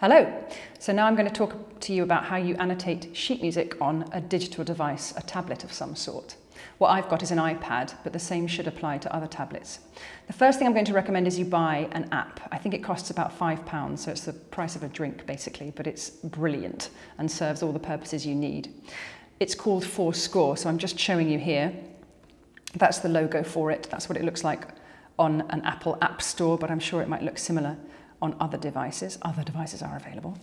Hello. So now I'm going to talk to you about how you annotate sheet music on a digital device, a tablet of some sort. What I've got is an iPad, but the same should apply to other tablets. The first thing I'm going to recommend is you buy an app. I think it costs about £5, so it's the price of a drink basically, but it's brilliant and serves all the purposes you need. It's called Fourscore, so I'm just showing you here. That's the logo for it. That's what it looks like on an Apple App Store, but I'm sure it might look similar on other devices. Other devices are available.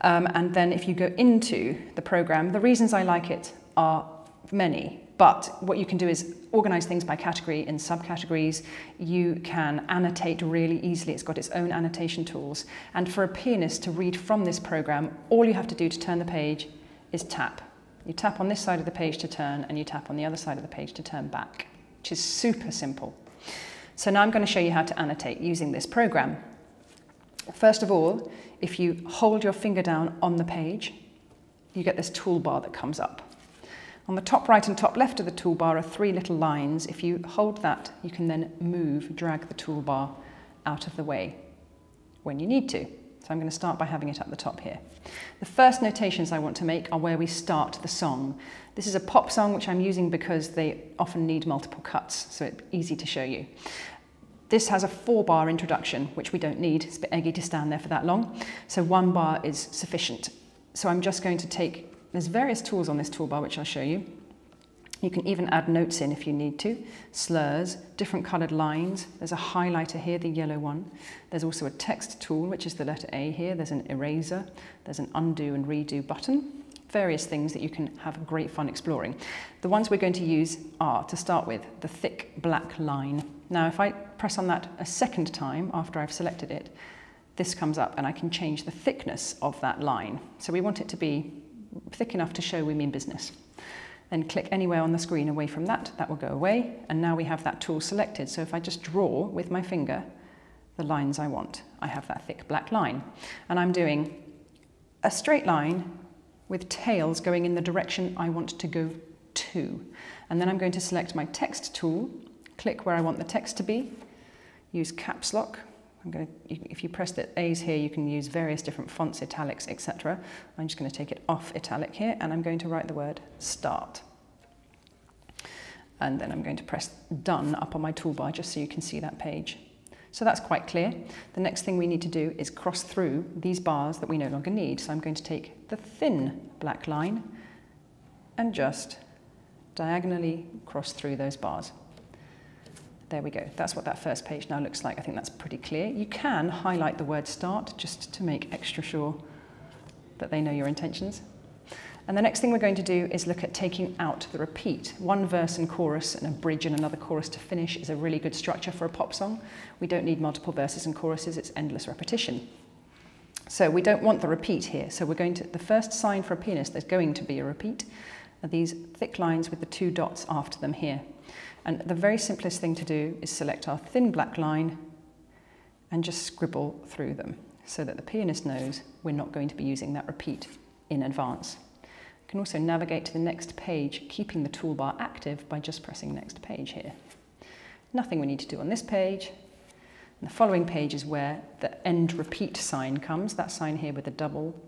And then if you go into the program, the reasons I like it are many, but what you can do is organize things by category in subcategories. You can annotate really easily. It's got its own annotation tools. And for a pianist to read from this program, all you have to do to turn the page is tap. You tap on this side of the page to turn, and you tap on the other side of the page to turn back, which is super simple. So now I'm going to show you how to annotate using this program. First of all, if you hold your finger down on the page, you get this toolbar that comes up. On the top right and top left of the toolbar are three little lines. If you hold that, you can then drag the toolbar out of the way when you need to. So I'm going to start by having it at the top here. The first notations I want to make are where we start the song. This is a pop song, which I'm using because they often need multiple cuts, so it's easy to show you. This has a 4-bar introduction, which we don't need. It's a bit eggy to stand there for that long. So 1 bar is sufficient. So I'm just going to take, there's various tools on this toolbar, which I'll show you. You can even add notes in if you need to, slurs, different coloured lines. There's a highlighter here, the yellow one. There's also a text tool, which is the letter A here. There's an eraser. There's an undo and redo button. Various things that you can have great fun exploring. The ones we're going to use are, to start with, the thick black line. Now, if I press on that a second time after I've selected it, this comes up and I can change the thickness of that line. So we want it to be thick enough to show we mean business. Then click anywhere on the screen away from that, that will go away. And now we have that tool selected. So if I just draw with my finger the lines I want, I have that thick black line. And I'm doing a straight line with tails going in the direction I want to go to. And then I'm going to select my text tool, click where I want the text to be, use caps lock. If you press the A's here, you can use various different fonts, italics, etc. I'm just going to take it off italic here, and I'm going to write the word start. And then I'm going to press done up on my toolbar just so you can see that page. So that's quite clear. The next thing we need to do is cross through these bars that we no longer need. So I'm going to take the thin black line and just diagonally cross through those bars. There we go. That's what that first page now looks like. I think that's pretty clear. You can highlight the word start just to make extra sure that they know your intentions. And the next thing we're going to do is look at taking out the repeat. One verse and chorus and a bridge and another chorus to finish is a really good structure for a pop song. We don't need multiple verses and choruses, it's endless repetition. So we don't want the repeat here. So we're going to, the first sign for a pianist there's going to be a repeat are these thick lines with the 2 dots after them here. And the very simplest thing to do is select our thin black line and just scribble through them so that the pianist knows we're not going to be using that repeat in advance. You can also navigate to the next page, keeping the toolbar active by just pressing next page here. Nothing we need to do on this page. And the following page is where the end repeat sign comes, that sign here with the double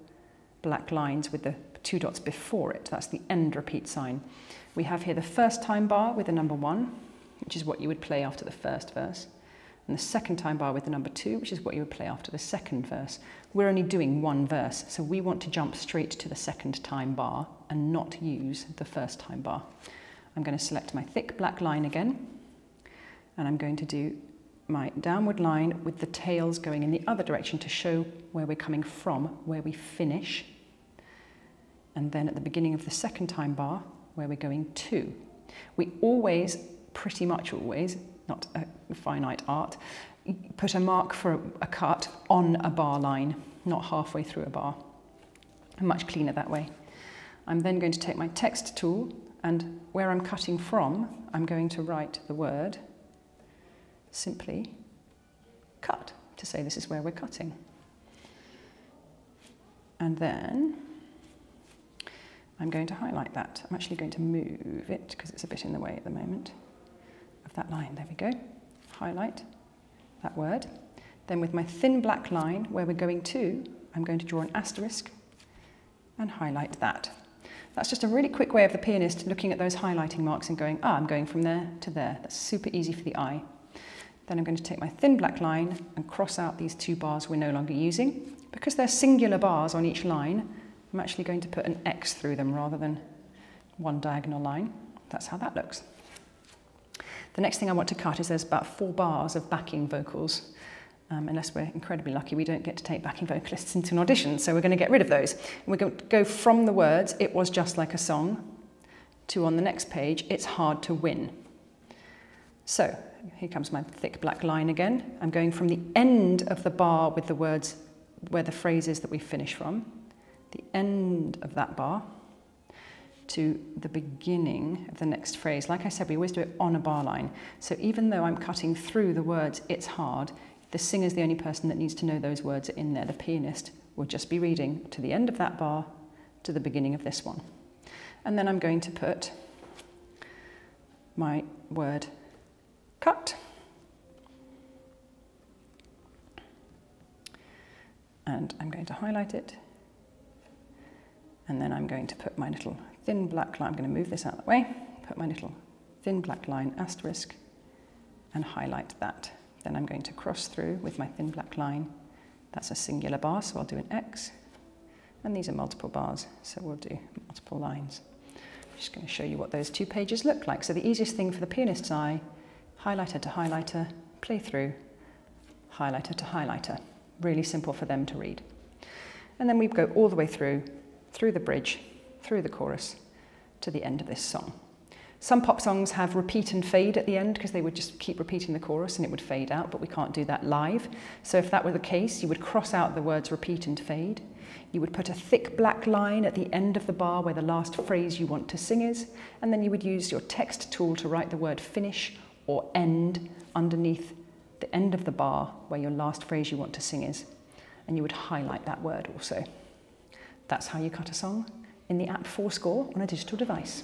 black lines with the 2 dots before it. That's the end repeat sign. We have here the first time bar with the number 1, which is what you would play after the first verse, and the second time bar with the number 2, which is what you would play after the second verse. We're only doing 1 verse, so we want to jump straight to the second time bar and not use the first time bar. I'm going to select my thick black line again, and I'm going to do my downward line with the tails going in the other direction to show where we're coming from, where we finish, and then at the beginning of the second time bar, where we're going to. We always, pretty much always, not a finite art, put a mark for a cut on a bar line, not halfway through a bar. Much cleaner that way. I'm then going to take my text tool, and where I'm cutting from, I'm going to write the word simply cut to say this is where we're cutting. And then I'm going to highlight that. I'm actually going to move it because it's a bit in the way at the moment of that line. There we go. Highlight that word. Then with my thin black line where we're going to, I'm going to draw an asterisk and highlight that. That's just a really quick way of the pianist looking at those highlighting marks and going, I'm going from there to there. That's super easy for the eye. Then I'm going to take my thin black line and cross out these 2 bars we're no longer using. Because they're singular bars on each line, I'm actually going to put an X through them rather than one diagonal line. That's how that looks. The next thing I want to cut is there's about 4 bars of backing vocals. Unless we're incredibly lucky, we don't get to take backing vocalists into an audition, so we're going to get rid of those. We're going to go from the words, "It was just like a song," to on the next page, "It's hard to win." So, here comes my thick black line again. I'm going from the end of the bar with the words where the phrase is that we finish from, the end of that bar, to the beginning of the next phrase. Like I said, we always do it on a bar line. So even though I'm cutting through the words, "It's hard," the singer's the only person that needs to know those words are in there. The pianist will just be reading to the end of that bar to the beginning of this one. And then I'm going to put my word cut. And I'm going to highlight it. And then I'm going to put my little thin black line. I'm going to move this out of the way, put my little thin black line asterisk and highlight that. Then I'm going to cross through with my thin black line. That's a singular bar, so I'll do an X. And these are multiple bars, so we'll do multiple lines. I'm just going to show you what those 2 pages look like. So the easiest thing for the pianist's eye, highlighter to highlighter, play through, highlighter to highlighter. Really simple for them to read. And then we go all the way through the bridge, through the chorus, to the end of this song. Some pop songs have repeat and fade at the end because they would just keep repeating the chorus and it would fade out, but we can't do that live. So if that were the case, you would cross out the words repeat and fade. You would put a thick black line at the end of the bar where the last phrase you want to sing is, and then you would use your text tool to write the word finish or end underneath the end of the bar where your last phrase you want to sing is, and you would highlight that word also. That's how you cut a song in the app 4Score on a digital device.